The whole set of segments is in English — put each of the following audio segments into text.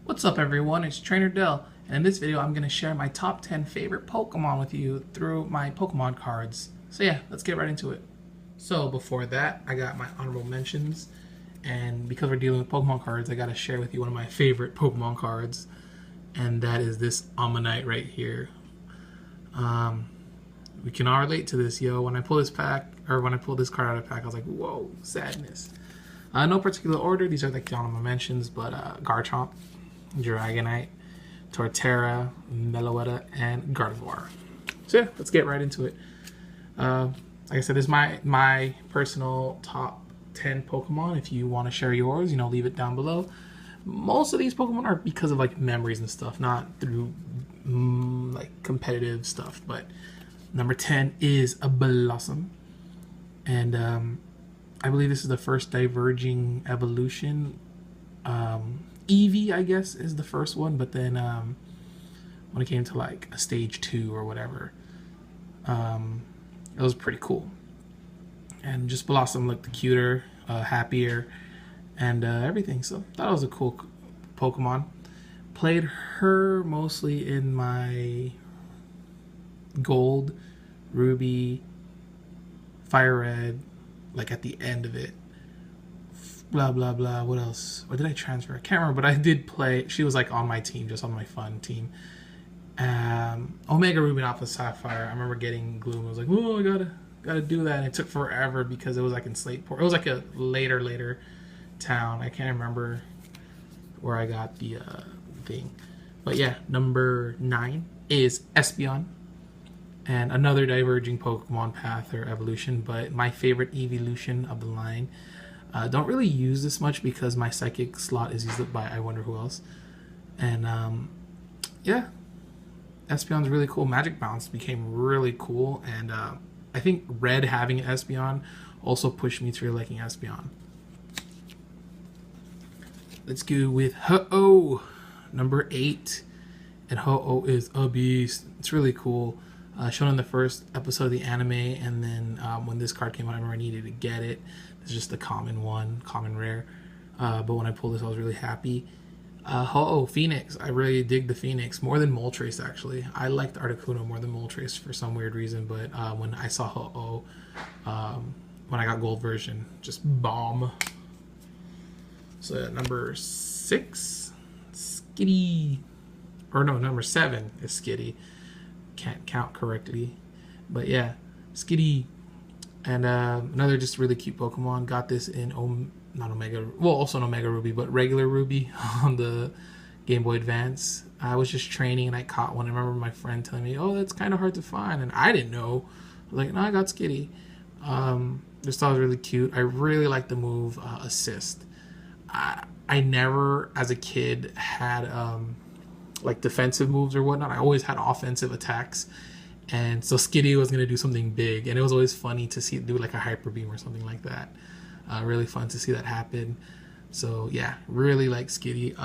What's up everyone, it's Trainer Dell, and in this video I'm going to share my top 10 favorite Pokemon with you through my Pokemon cards. So yeah, let's get right into it. So before that, I got my honorable mentions, and because we're dealing with Pokemon cards, I got to share with you one of my favorite Pokemon cards, and that is this Ammonite right here. We can all relate to this, yo. When I pull this pack, or when I pull this card out of the pack, I was like, whoa, sadness. No particular order, these are like the honorable mentions, but Garchomp, Dragonite, Torterra, Meloetta, and Gardevoir. So yeah, let's get right into it. Like I said, this is my personal top 10 Pokemon. If you want to share yours, leave it down below. Most of these Pokemon are because of like memories and stuff, not through like competitive stuff. But number 10 is a Blossom, and I believe this is the first diverging evolution. Eevee, I guess, is the first one, but then when it came to like a stage 2 or whatever, it was pretty cool. And just Blossom looked cuter, happier, and everything. So that was a cool Pokemon. Played her mostly in my Gold, Ruby, Fire Red, like at the end of it. Blah blah blah. What else? Or did I transfer? I can't remember, but I did play. She was like on my team, just on my fun team. Omega Ruby and Alpha Sapphire. I remember getting Gloom. I was like, oh, I gotta do that. And it took forever because it was like in Slateport. It was like a later town. I can't remember where I got the thing. But yeah, number 9 is SPon, and another diverging Pokemon path or evolution, but my favorite evolution of the line. Don't really use this much because my psychic slot is used up by I wonder who else. And yeah, Espeon's really cool. Magic Bounce became really cool, and I think Red having Espeon also pushed me to really liking Espeon. Let's go with Ho-Oh, number 8. And Ho-Oh is a beast. It's really cool. Shown in the first episode of the anime, and then when this card came out, I remember I needed to get it. It's just the common one, common rare. But when I pulled this, I was really happy. Ho-Oh, Phoenix. I really dig the Phoenix more than Moltres, actually. I liked Articuno more than Moltres for some weird reason, but when I saw Ho-Oh, when I got gold version, just bomb. So number 6, Skitty. Or no, number 7 is Skitty. Can't count correctly, but yeah, Skitty. And another just really cute Pokemon. Got this in not Omega, well, also an Omega Ruby, but regular Ruby on the Game Boy Advance. I was just training and I caught one. I remember my friend telling me, oh, that's kind of hard to find, and I didn't know. I was like, no, I got Skitty. Just thought it was really cute. I really like the move Assist. I never as a kid had like defensive moves or whatnot. I always had offensive attacks, and so Skitty was going to do something big, and it was always funny to see it do like a Hyper Beam or something like that. Really fun to see that happen. So yeah, really like Skitty.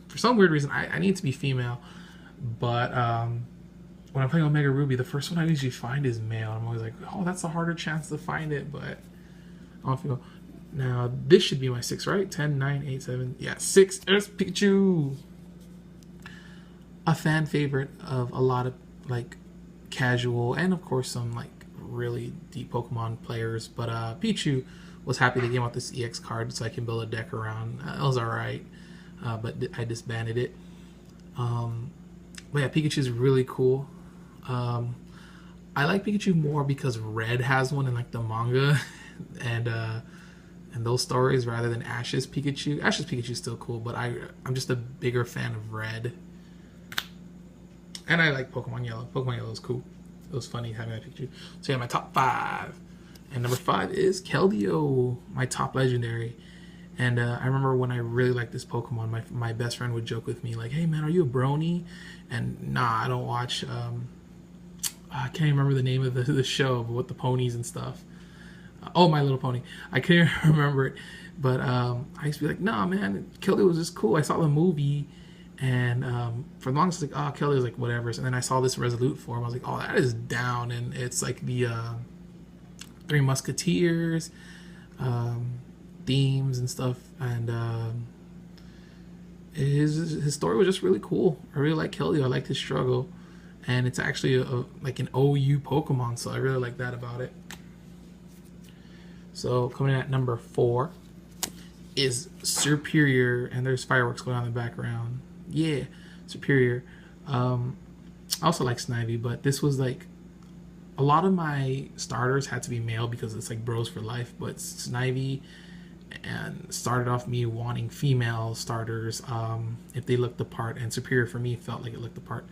For some weird reason, I need to be female, but when I'm playing Omega Ruby, the first one I usually find is male. I'm always like, oh, that's a harder chance to find it, but I don't feel. Now this should be my 6, right? 10, 9, 8, 7. Yeah, 6. There's Pikachu. A fan favorite of a lot of like casual and of course some like really deep Pokemon players, but Pikachu was happy they gave out this EX card so I can build a deck around. It was alright, but I disbanded it. But yeah, Pikachu's really cool. I like Pikachu more because Red has one in like the manga and those stories rather than Ash's Pikachu. Ash's Pikachu's still cool, but I'm just a bigger fan of Red. And I like Pokemon Yellow. Pokemon Yellow is cool. It was funny having that Pikachu. So yeah, my top 5. And number 5 is Keldeo, my top legendary. And I remember when I really liked this Pokemon, my best friend would joke with me like, hey man, are you a brony? And nah, I don't watch, I can't even remember the name of the show, but with the ponies and stuff. Oh, My Little Pony. I can't remember it. But I used to be like, nah man, Keldeo was just cool. I saw the movie. And for the longest, like, oh, Kelly was like, whatever. And then I saw this Resolute form. I was like, oh, that is down. And it's like the 3 Musketeers themes and stuff. And his story was just really cool. I really like Keldeo. I liked his struggle, and it's actually like an OU Pokemon, so I really like that about it. So coming in at number 4 is Superior, and there's fireworks going on in the background. Yeah, Superior. I also like Snivy, but this was like a lot of my starters had to be male because it's like bros for life. But Snivy and started off me wanting female starters if they looked the part, and Superior for me felt like it looked the part.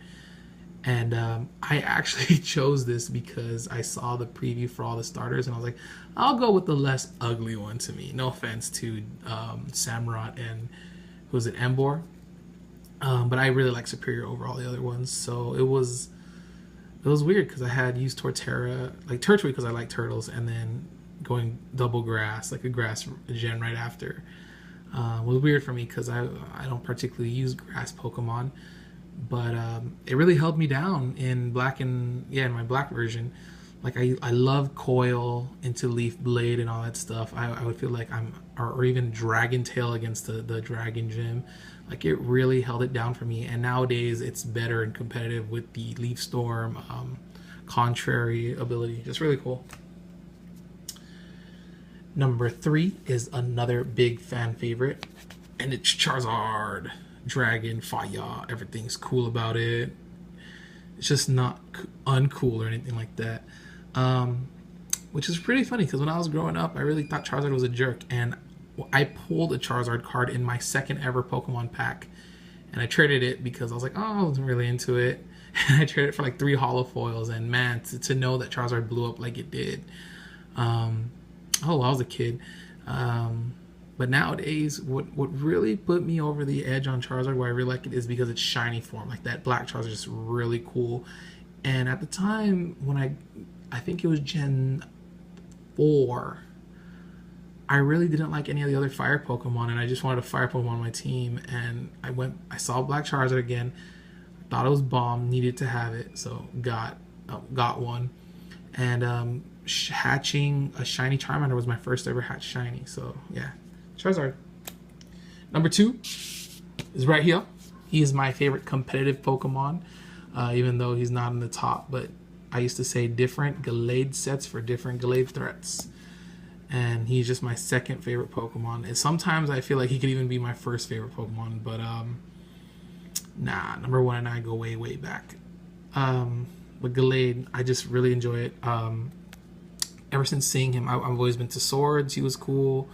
And I actually chose this because I saw the preview for all the starters, and I was like, I'll go with the less ugly one to me. No offense to Samurott and who was it, Embor, but I really like Superior over all the other ones. So it was weird because I had used Torterra, like Turtwig because I like turtles, and then going double grass, like a grass gen right after. Was weird for me because I don't particularly use grass Pokemon. But it really held me down in black in my black version. Like I love Coil into Leaf Blade and all that stuff. I would feel like or even Dragon Tail against the Dragon Gym. Like it really held it down for me. And nowadays it's better and competitive with the Leaf Storm contrary ability. Just really cool. Number 3 is another big fan favorite, and it's Charizard. Dragon, fire, everything's cool about it. It's just not uncool or anything like that. Which is pretty funny because when I was growing up, I really thought Charizard was a jerk, and I pulled a Charizard card in my second ever Pokemon pack, and I traded it because I was like, oh, I wasn't really into it. And I traded it for like 3 holo foils, and man, to know that Charizard blew up like it did. I was a kid. But nowadays, what really put me over the edge on Charizard, why I really like it, is because it's shiny form. Like that black Charizard is really cool. And at the time when I think it was Gen 4, I really didn't like any of the other fire Pokemon, and I just wanted a fire Pokemon on my team. And I saw black Charizard again, thought it was bomb, needed to have it, so got one. And hatching a shiny Charmander was my first ever hatch shiny. So yeah, Charizard. Number 2 is right here. He is my favorite competitive Pokemon, even though he's not in the top. But I used to say different Gallade sets for different Gallade threats. And he's just my second favorite Pokemon. And sometimes I feel like he could even be my first favorite Pokemon. But nah, number 1 and I go way, way back. With Gallade, I just really enjoy it. Ever since seeing him, I've always been to swords. He was cool.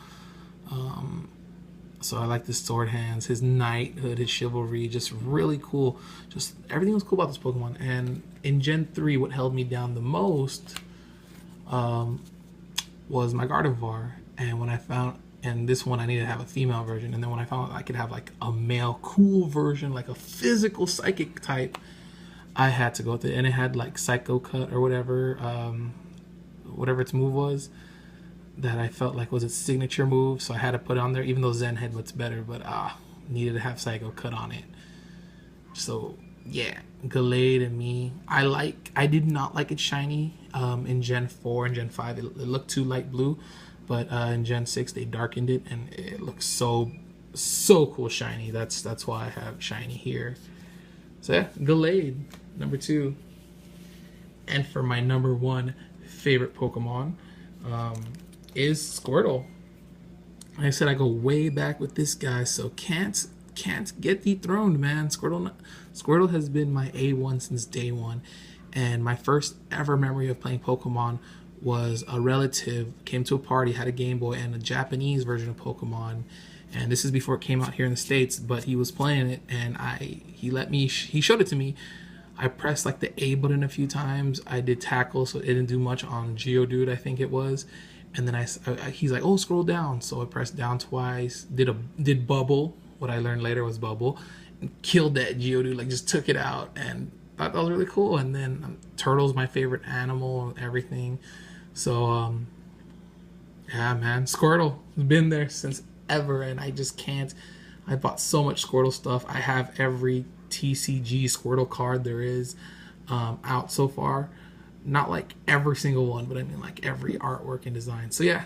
So I like his sword hands, his knighthood, his chivalry, just really cool. Just everything was cool about this Pokemon. And in Gen 3, what held me down the most was my Gardevoir. And when I found, and this one I needed to have a female version. And then when I found out I could have like a male cool version, like a physical psychic type, I had to go with it. And it had like Psycho Cut or whatever its move was, that I felt like was its signature move, so I had to put it on there, even though Zen Headbutt's better, but needed to have Psycho Cut on it. So yeah, Gallade and me, I did not like it shiny in Gen 4 and Gen 5. It looked too light blue, but in Gen 6 they darkened it, and it looks so cool shiny. That's why I have shiny here. So yeah, Gallade, number 2. And for my number 1 favorite Pokemon is Squirtle. Like I said, I go way back with this guy, so can't get dethroned, man. Squirtle has been my A1 since day 1, and my first ever memory of playing Pokemon was a relative came to a party, had a Game Boy and a Japanese version of Pokemon, and this is before it came out here in the States, but he was playing it, and he showed it to me. I pressed like the A button a few times. I did tackle, so it didn't do much on Geodude, I think it was. And then he's like, oh, scroll down. So I pressed down twice, did bubble. What I learned later was bubble. And killed that Geodude, like just took it out, and thought that was really cool. And then Turtle's my favorite animal and everything. So yeah, man, Squirtle has been there since ever, and I just can't. I bought so much Squirtle stuff. I have every TCG Squirtle card there is out so far. Not like every single one, but I mean like every artwork and design. So yeah,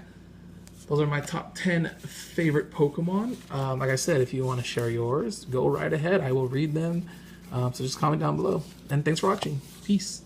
those are my top 10 favorite Pokemon. Like I said, if you want to share yours, go right ahead. I will read them. So just comment down below. And thanks for watching. Peace.